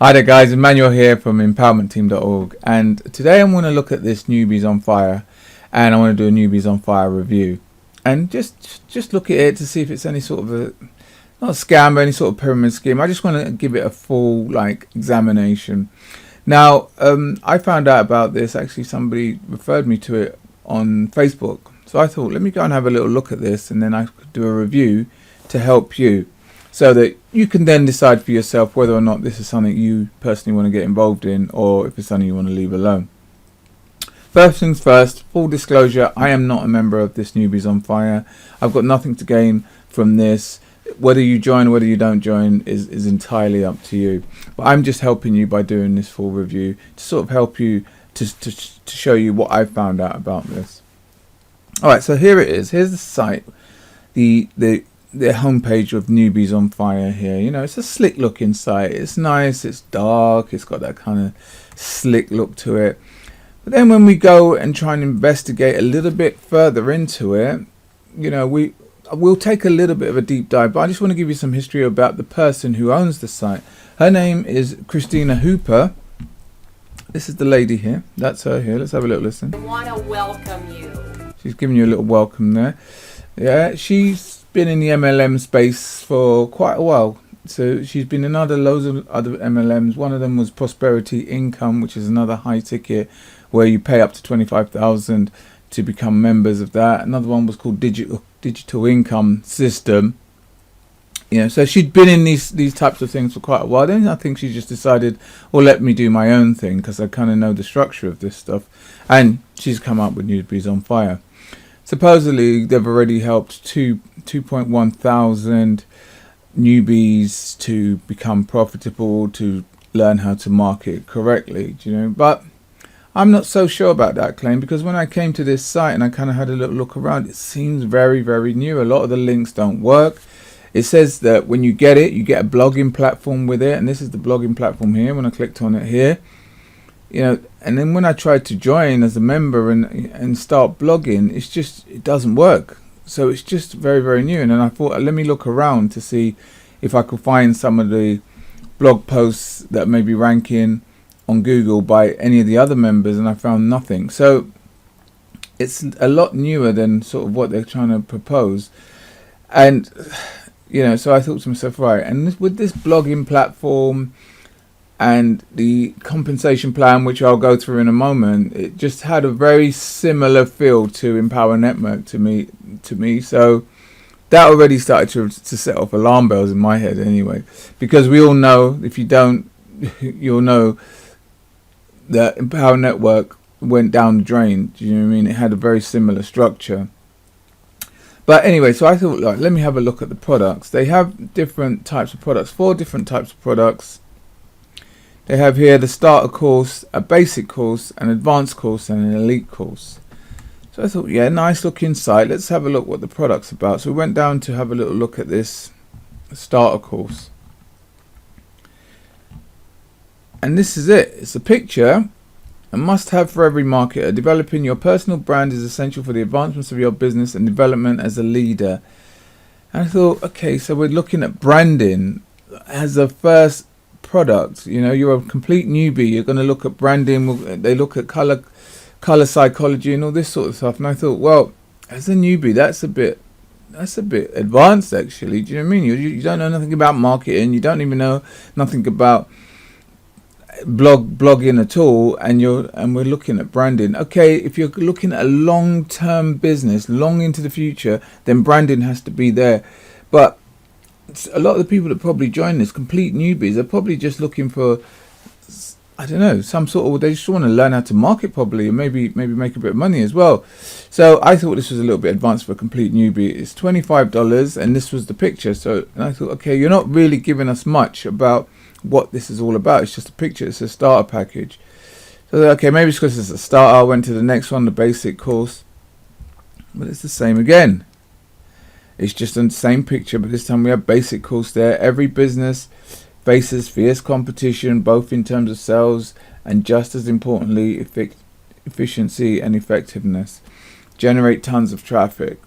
Hi there guys, Emmanuel here from empowermentteam.org, and today I'm going to look at this Newbies on Fire, and I want to do a Newbies on Fire review and just look at it to see if it's any sort of a, not a scam but any sort of pyramid scheme. I just want to give it a full examination. Now I found out about this, actually somebody referred me to it on Facebook, so I thought let me go and have a little look at this and then I could do a review to help you, so that you can then decide for yourself whether or not this is something you personally want to get involved in, or if it's something you want to leave alone. First things first, full disclosure, I am not a member of this Newbies on Fire. I've got nothing to gain from this. Whether you join or whether you don't join is entirely up to you. But I'm just helping you by doing this full review to sort of help you to show you what I found out about this. Alright, so here it is. Here's the site. The homepage of Newbies on Fire here. You know, it's a slick looking site. It's nice, it's dark, it's got that kind of slick look to it. But then when we go and try and investigate a little bit further into it, you know, we'll take a little bit of a deep dive, but I just want to give you some history about the person who owns the site. Her name is Christina Hooper. This is the lady here. That's her here. Let's have a little listen. I want to welcome you. She's giving you a little welcome there. Yeah, she's been in the MLM space for quite a while. So she's been in loads of other MLMs. One of them was Prosperity Income, which is another high ticket where you pay up to 25,000 to become members of that. Another one was called Digital Income System. You know, so she'd been in these types of things for quite a while. Then I think she just decided, well, let me do my own thing because I kind of know the structure of this stuff. And she's come up with Newbies on Fire. Supposedly, they've already helped 2.1 thousand newbies to become profitable, to learn how to market correctly, do you know? But I'm not so sure about that claim, because when I came to this site and I kind of had a little look around, it seems very, very new. A lot of the links don't work. It says that when you get it, you get a blogging platform with it, and this is the blogging platform here. When I clicked on it here, you know, and then when I tried to join as a member and start blogging, it doesn't work. So it's just very, very new. And then I thought, let me look around to see if I could find some of the blog posts that may be ranking on Google by any of the other members, and I found nothing. So it's a lot newer than sort of what they're trying to propose. And, you know, so I thought to myself, right, and with this blogging platform and the compensation plan, which I'll go through in a moment, it just had a very similar feel to Empower Network to me. So that already started to set off alarm bells in my head anyway, because we all know, if you don't, you'll know that Empower Network went down the drain. Do you know what I mean? It had a very similar structure. But anyway, so I thought, like, let me have a look at the products. They have different types of products, 4 different types of products. They have here the starter course, a basic course, an advanced course, and an elite course. So I thought, yeah, nice looking site. Let's have a look what the product's about. So we went down to have a little look at this starter course. And this is it. It's a picture, a must-have for every marketer. Developing your personal brand is essential for the advancements of your business and development as a leader. And I thought, okay, so we're looking at branding as a first product. You know, you're a complete newbie, you're going to look at branding. They look at color psychology and all this sort of stuff. And I thought, well, as a newbie, that's a bit advanced actually. Do you know what I mean? You don't know nothing about marketing, you don't even know nothing about blogging at all, and we're looking at branding. Okay, if you're looking at a long-term business, long into the future, then branding has to be there. But a lot of the people that probably join this, complete newbies, are probably just looking for, I don't know, some sort of, they just want to learn how to market properly and maybe make a bit of money as well. So I thought this was a little bit advanced for a complete newbie. It's $25, and this was the picture. So, and I thought, okay, you're not really giving us much about what this is all about. It's just a picture. It's a starter package. So okay, maybe it's because it's a starter. I went to the next one, the basic course, but it's the same again. It's just the same picture, but this time we have basic course there. Every business faces fierce competition, both in terms of sales and, just as importantly, efficiency and effectiveness. Generate tons of traffic.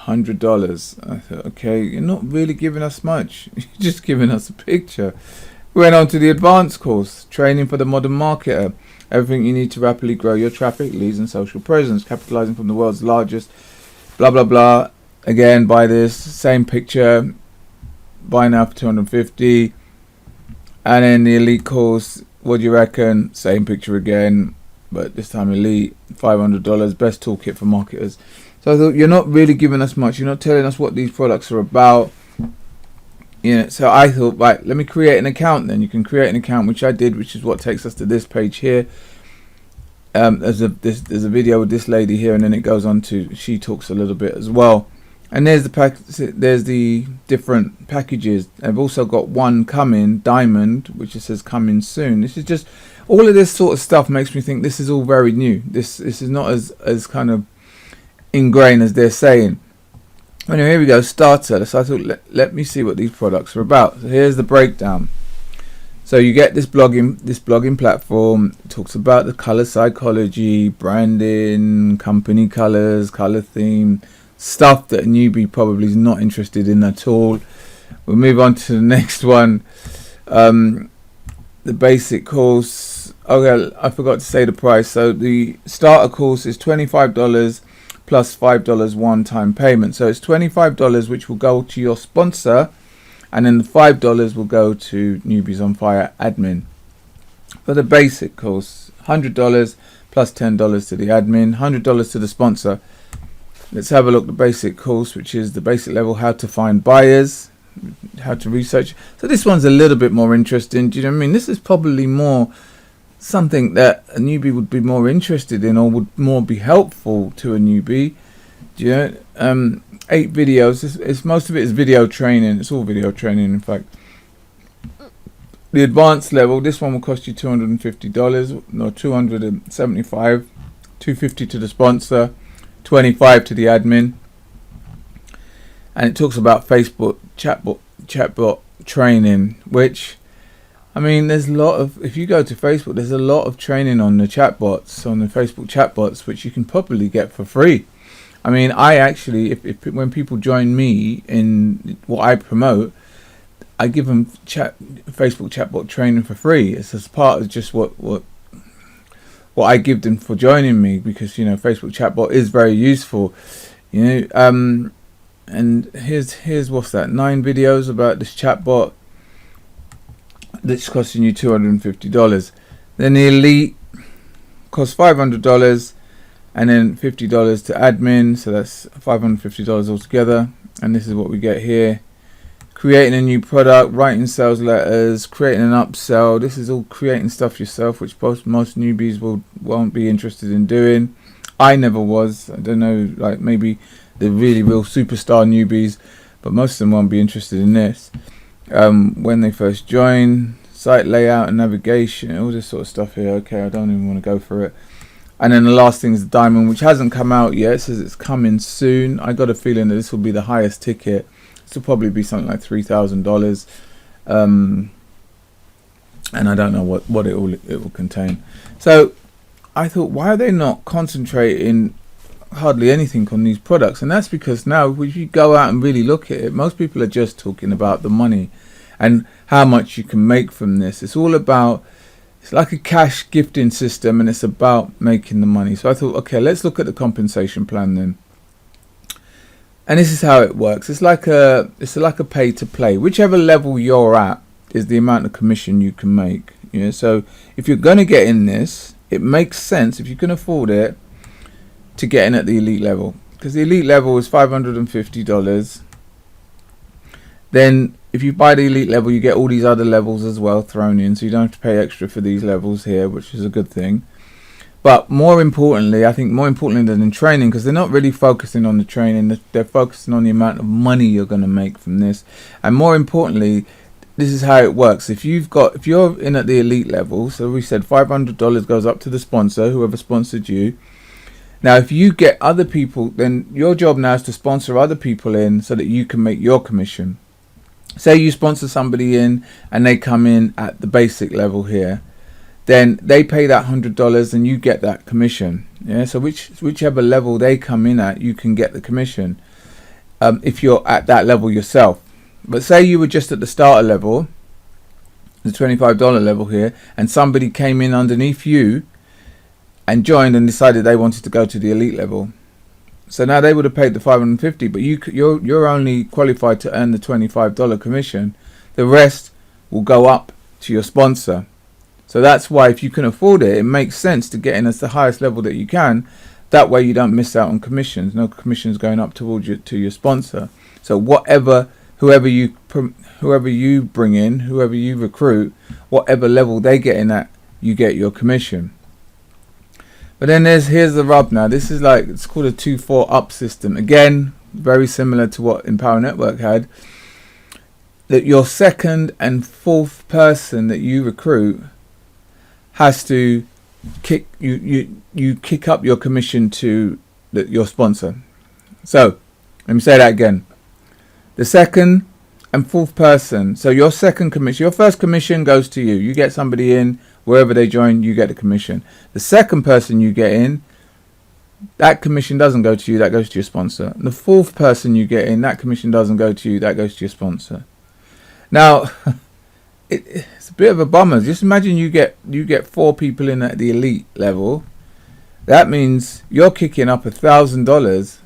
$100. I thought, okay, you're not really giving us much. You're just giving us a picture. We went on to the advanced course, training for the modern marketer. Everything you need to rapidly grow your traffic, leads and social presence, capitalizing from the world's largest, blah, blah, blah. Again, buy this, same picture, buy now for $250. And then the elite course, what do you reckon? Same picture again, but this time elite, $500, best toolkit for marketers. So I thought, you're not really giving us much. You're not telling us what these products are about. So I thought, right, let me create an account then. You can create an account, which I did, which is what takes us to this page here. There's a video with this lady here, and then it goes on to, she talks a little bit as well. And there's the different packages. I've also got one coming, diamond, which it says coming soon. This is just, all of this sort of stuff makes me think this is all very new. This is not as kind of ingrained as they're saying. Anyway, here we go, starter. So I thought, let me see what these products are about. So here's the breakdown. So you get this blogging platform. It talks about the color psychology, branding, company colors, color theme, stuff that a newbie probably is not interested in at all. We'll move on to the next one. The basic course. Okay, I forgot to say the price. So the starter course is $25 plus $5 one-time payment. So it's $25, which will go to your sponsor, and then the $5 will go to Newbies on Fire admin. For the basic course, $100 plus $10 to the admin, $100 to the sponsor. Let's have a look at the basic course, which is the basic level, how to find buyers, how to research. So this one's a little bit more interesting. Do you know what I mean? This is probably more something that a newbie would be more interested in, or would more be helpful to a newbie. Do you know? 8 videos. It's most of it is video training. It's all video training, in fact. The advanced level, this one will cost you $250, no, $275, $250 to the sponsor, $25 to the admin. And it talks about Facebook chatbot training, which, I mean, there's a lot of, if you go to Facebook, there's a lot of training on the chatbots, on the Facebook chatbots, which you can probably get for free. I mean, I actually, when people join me in what I promote, I give them Facebook chatbot training for free. It's as part of just what I give them for joining me, because, you know, Facebook chatbot is very useful, you know. And here's what's that, 9 videos about this chatbot that's costing you $250. Then the elite costs $500, and then $50 to admin, so that's $550 altogether. And this is what we get here: creating a new product, writing sales letters, creating an upsell. This is all creating stuff yourself, which most newbies won't be interested in doing. I never was. I don't know, like maybe the really real superstar newbies, but most of them won't be interested in this. When they first join, site layout and navigation, all this sort of stuff here. Okay, I don't even want to go for it. And then the last thing is the diamond, which hasn't come out yet. It says it's coming soon. I got a feeling that this will be the highest ticket. This will probably be something like $3,000. And I don't know what it will contain. So I thought, why are they not concentrating hardly anything on these products? And that's because now, if you go out and really look at it, most people are just talking about the money and how much you can make from this. It's all about, it's like a cash gifting system, and it's about making the money. So I thought, okay, let's look at the compensation plan then. And this is how it works. It's like a pay to play. Whichever level you're at is the amount of commission you can make. You know, so if you're going to get in this, it makes sense, if you can afford it, to get in at the elite level, because the elite level is $550. Then if you buy the elite level, you get all these other levels as well thrown in, so you don't have to pay extra for these levels here, which is a good thing. But more importantly, I think more importantly than in training, because they're not really focusing on the training, they're focusing on the amount of money you're going to make from this. And more importantly, this is how it works. If you're in at the elite level, so we said $500 goes up to the sponsor, whoever sponsored you. Now, if you get other people, then your job now is to sponsor other people in so that you can make your commission. Say you sponsor somebody in and they come in at the basic level here, then they pay that $100 and you get that commission. Yeah, so whichever level they come in at, you can get the commission if you're at that level yourself. But say you were just at the starter level, the $25 level here, and somebody came in underneath you and joined and decided they wanted to go to the elite level. So now they would have paid the $550, but you're only qualified to earn the $25 commission. The rest will go up to your sponsor. So that's why, if you can afford it, it makes sense to get in at the highest level that you can. That way you don't miss out on commissions. No commissions going up towards to your sponsor. So whoever you bring in, whoever you recruit, whatever level they get in at, you get your commission. But then here's the rub now. This is like, it's called a 2-4 up system. Again, very similar to what Empower Network had. That your second and fourth person that you recruit has to kick kick up your commission to your sponsor. So let me say that again. The second and fourth person. So your second commission, your first commission goes to you. You get somebody in. Wherever they join, you get the commission. The second person you get in, that commission doesn't go to you, that goes to your sponsor. And the fourth person you get in, that commission doesn't go to you, that goes to your sponsor. Now, it's a bit of a bummer. Just imagine you get 4 people in at the elite level. That means you're kicking up $1,000.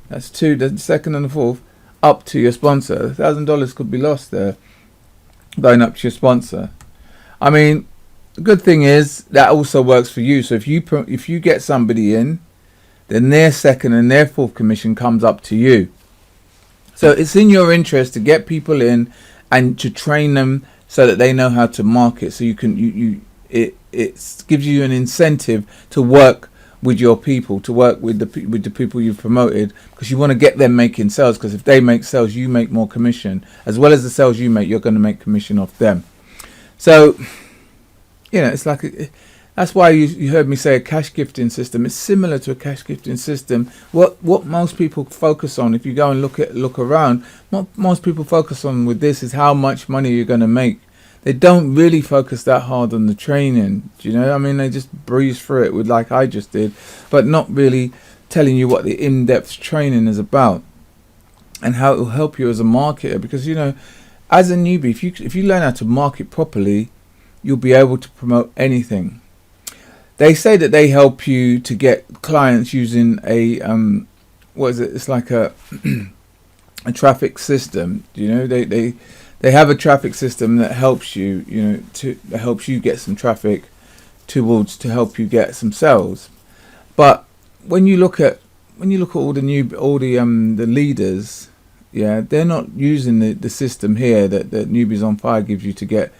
That's 2, the second and the fourth, up to your sponsor. $1,000 could be lost there, going up to your sponsor. I mean, the good thing is that also works for you. So if you get somebody in, then their second and their fourth commission comes up to you. So it's in your interest to get people in and to train them so that they know how to market. So it gives you an incentive to work with your people, to work with the people you've promoted, because you want to get them making sales. Because if they make sales, you make more commission. As well as the sales you make, you're going to make commission off them. So, it's like that's why you heard me say a cash gifting system. It's similar to a cash gifting system. What most people focus on, if you go and look around, what most people focus on with this is how much money you're going to make. They don't really focus that hard on the training. Do you know? I mean, they just breeze through it with like I just did, but not really telling you what the in-depth training is about and how it will help you as a marketer. Because as a newbie, if you learn how to market properly, you'll be able to promote anything. They say that they help you to get clients using a it's like a a traffic system. They have a traffic system that helps you get some traffic to help you get some sales. But when you look at all the leaders, they're not using the system here that Newbies on Fire gives you to get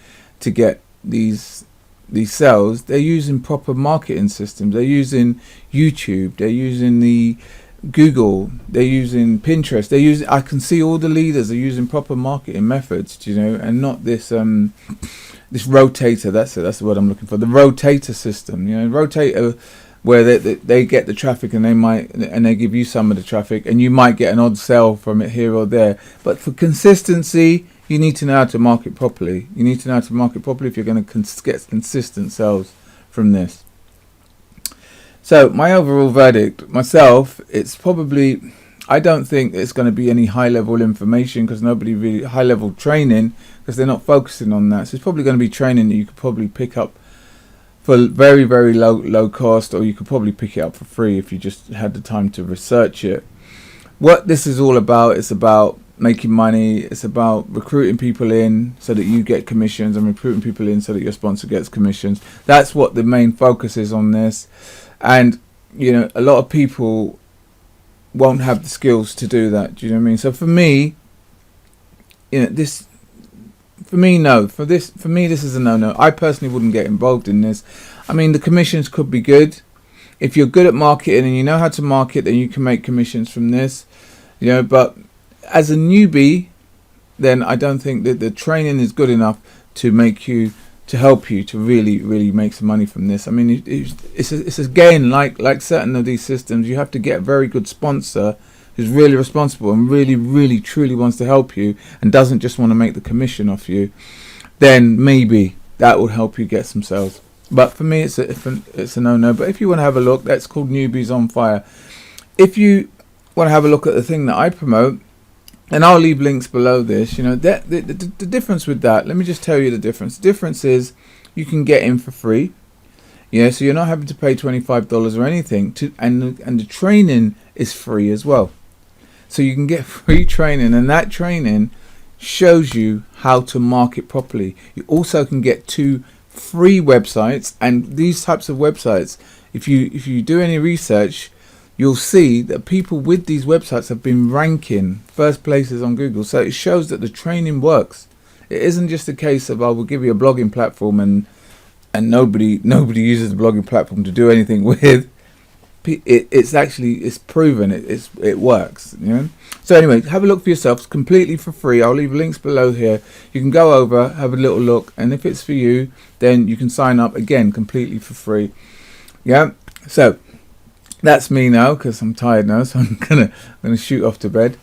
these sales. They're using proper marketing systems. They're using YouTube. They're using the Google. They're using Pinterest. I can see all the leaders are using proper marketing methods, and not this this rotator. That's the word I'm looking for. The rotator system. Rotator, where they get the traffic and they give you some of the traffic, and you might get an odd sale from it here or there. But for consistency, you need to know how to market properly. You need to know how to market properly if you're going to get consistent sales from this. So my overall verdict, myself, it's probably, I don't think it's going to be any high-level information, because nobody really, high-level training, because they're not focusing on that. So it's probably going to be training that you could probably pick up for very, very low cost, or you could probably pick it up for free if you just had the time to research it. What this is all about, it's about making money. It's about recruiting people in so that you get commissions, and recruiting people in so that your sponsor gets commissions. That's what the main focus is on this. And a lot of people won't have the skills to do that. Do you know what I mean? So for me, this is a no. I personally wouldn't get involved in this. I mean, the commissions could be good. If you're good at marketing and you know how to market, then you can make commissions from this. But as a newbie, then I don't think that the training is good enough to help you to really, really make some money from this. I mean, it's again like certain of these systems, you have to get a very good sponsor who's really responsible and really, really, truly wants to help you and doesn't just want to make the commission off you. Then maybe that will help you get some sales. But for me, it's a no-no. But if you want to have a look, that's called Newbies on Fire. If you want to have a look at the thing that I promote, and I'll leave links below this. You know, the difference with that, let me just tell you the difference. The difference is you can get in for free. Yeah, so you're not having to pay $25 or anything, and the training is free as well. So you can get free training, and that training shows you how to market properly. You also can get 2 free websites, and these types of websites, if you do any research, you'll see that people with these websites have been ranking first places on Google. So it shows that the training works. It isn't just a case of, I will give you a blogging platform and nobody uses the blogging platform to do anything with. It's proven. It works. You know. So anyway, have a look for yourself. It's completely for free. I'll leave links below here. You can go over, have a little look, and if it's for you, then you can sign up again completely for free. Yeah. So that's me now, because I'm tired now, so I'm gonna shoot off to bed.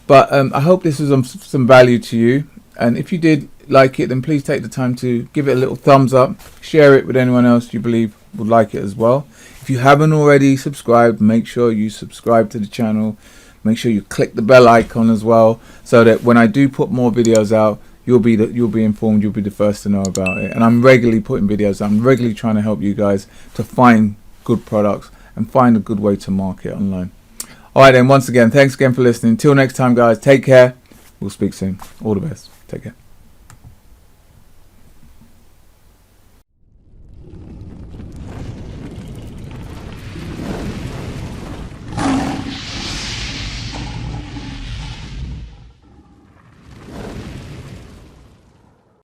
But I hope this was some value to you, and if you did like it, then please take the time to give it a little thumbs up, share it with anyone else you believe would like it as well. If you haven't already subscribed, make sure you subscribe to the channel. Make sure you click the bell icon as well, so that when I do put more videos out, you'll be informed. You'll be the first to know about it. And I'm regularly putting videos. I'm regularly trying to help you guys to find good products and find a good way to market online. Alright then, once again, thanks again for listening. Until next time, guys, take care. We'll speak soon. All the best. Take care.